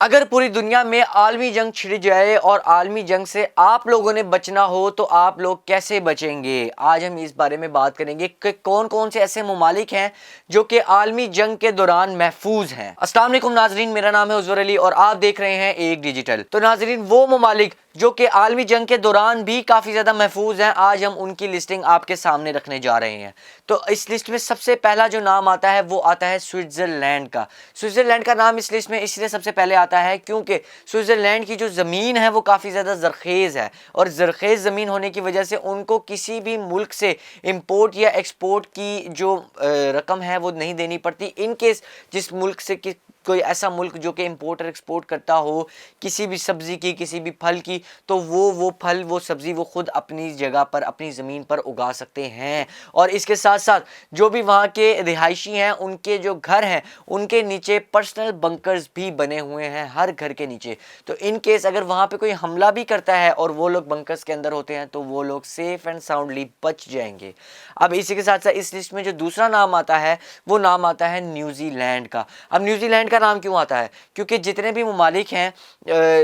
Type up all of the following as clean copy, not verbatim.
अगर पूरी दुनिया में आलमी जंग छिड़ जाए और आलमी जंग से आप लोगों ने बचना हो तो आप लोग कैसे बचेंगे। आज हम इस बारे में बात करेंगे कि कौन कौन से ऐसे ममालिक हैं जो कि आलमी जंग के दौरान महफूज हैं। अस्सलाम वालेकुम नाजरीन, मेरा नाम है उज़र अली और आप देख रहे हैं एक डिजिटल। तो नाजरीन, वो ममालिक जो कि आलमी जंग के दौरान भी काफ़ी ज़्यादा महफूज हैं, आज हम उनकी लिस्टिंग आपके सामने रखने जा रहे हैं। तो इस लिस्ट में सबसे पहला जो नाम आता है वो आता है स्विट्ज़रलैंड का। स्विट्ज़रलैंड का नाम इस लिस्ट में इसलिए सबसे पहले आता है क्योंकि स्विट्ज़रलैंड की जो ज़मीन है वो काफ़ी ज़्यादा ज़रखेज़ है और ज़रखेज़ ज़मीन होने की वजह से उनको किसी भी मुल्क से इंपोर्ट या एक्सपोर्ट की जो रकम है वो नहीं देनी पड़ती। इन केस जिस मुल्क से कोई ऐसा मुल्क जो कि इंपोर्ट और एक्सपोर्ट करता हो किसी भी सब्ज़ी की, किसी भी फल की, तो वो फल वो सब्ज़ी वो खुद अपनी जगह पर अपनी ज़मीन पर उगा सकते हैं। और इसके साथ साथ जो भी वहाँ के रिहायशी हैं उनके जो घर हैं उनके नीचे पर्सनल बंकर्स भी बने हुए हैं, हर घर के नीचे। तो इन केस अगर वहाँ पे कोई हमला भी करता है और वो लोग बंकर्स के अंदर होते हैं तो वो लोग सेफ एंड साउंडली बच जाएंगे। अब इसी के साथ साथ इस लिस्ट में जो दूसरा नाम आता है वो नाम आता है न्यूजीलैंड का। अब न्यूजीलैंड का नाम क्यों आता है? क्योंकि जितने भी ममालिक हैं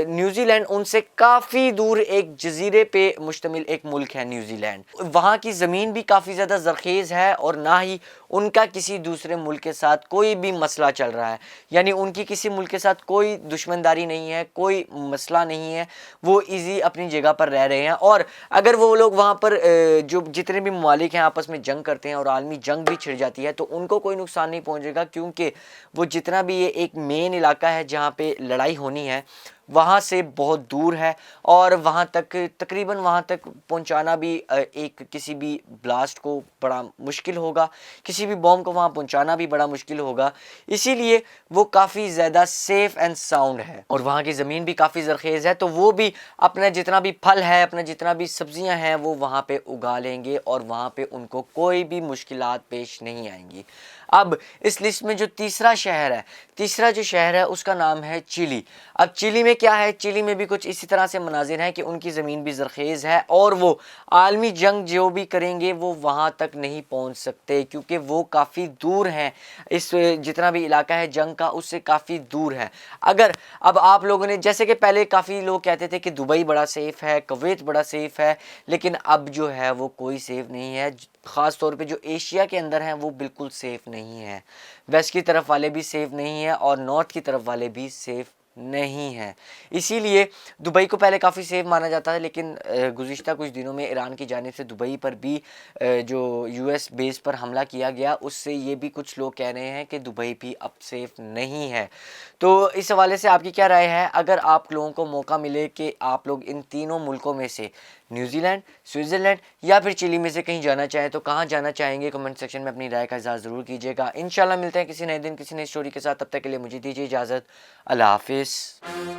न्यूजीलैंड उनसे काफ़ी दूर एक जजीरे पे मुश्तमिल एक मुल्क है न्यूजीलैंड। वहाँ की ज़मीन भी काफ़ी ज़्यादा ज़रखेज़ है और ना ही उनका किसी दूसरे मुल्क के साथ कोई भी मसला चल रहा है, यानी उनकी किसी मुल्क के साथ कोई दुश्मनदारी नहीं है, कोई मसला नहीं है, वो इजी अपनी जगह पर रह रहे हैं। और अगर वो लोग वहाँ पर जो जितने भी ममालिक हैं आपस में जंग करते हैं और आलमी जंग भी छिड़ जाती है तो उनको कोई नुकसान नहीं पहुँचेगा, क्योंकि वो जितना भी ये एक मेन इलाका है जहाँ पे लड़ाई होनी है वहाँ से बहुत दूर है और वहाँ तक तकरीबन वहाँ तक पहुँचाना भी एक किसी भी ब्लास्ट को बड़ा मुश्किल होगा, किसी भी बॉम्ब को वहाँ पहुँचाना भी बड़ा मुश्किल होगा। इसीलिए वो काफ़ी ज़्यादा सेफ़ एंड साउंड है और वहाँ की ज़मीन भी काफ़ी ज़रखेज़ है, तो वो भी अपना जितना भी फल है, अपना जितना भी सब्जियाँ हैं वो वहाँ पे उगा लेंगे और वहाँ पे उनको कोई भी मुश्किलात पेश नहीं आएंगी। अब इस लिस्ट में जो तीसरा शहर है, तीसरा जो शहर है उसका नाम है चिली। अब चिली में क्या है? चिली में भी कुछ इसी तरह से मनाजिर हैं कि उनकी ज़मीन भी ज़रखेज़ है और वो आलमी जंग जो भी करेंगे वो वहाँ तक नहीं पहुँच सकते, क्योंकि वो काफ़ी दूर हैं। इस जितना भी इलाका है जंग का उससे काफ़ी दूर है। अगर अब आप लोगों ने, जैसे कि पहले काफ़ी लोग कहते थे कि दुबई बड़ा सेफ़ है, कुवैत बड़ा सेफ़ है, लेकिन अब जो है वो कोई सेफ़ नहीं है। ख़ास तौर पे जो एशिया के अंदर हैं वो बिल्कुल सेफ़ नहीं है। वेस्ट की तरफ वाले भी सेफ़ नहीं हैं और नॉर्थ की तरफ वाले भी सेफ़ नहीं है। इसीलिए दुबई को पहले काफ़ी सेफ माना जाता है, लेकिन गुज़िश्ता कुछ दिनों में ईरान की जानिब से दुबई पर भी जो यूएस बेस पर हमला किया गया उससे ये भी कुछ लोग कह रहे हैं कि दुबई भी अब सेफ नहीं है। तो इस हवाले से आपकी क्या राय है? अगर आप लोगों को मौका मिले कि आप लोग इन तीनों मुल्कों में से न्यूजीलैंड, स्विट्ज़रलैंड या फिर चिली में से कहीं जाना चाहें तो कहाँ जाना चाहेंगे? कमेंट सेक्शन में अपनी राय का इज़हार ज़रूर कीजिएगा। इंशाल्लाह मिलते हैं किसी नए दिन किसी नई स्टोरी के साथ। तब तक के लिए मुझे दीजिए इजाज़त। अल्लाह हाफ़िज़।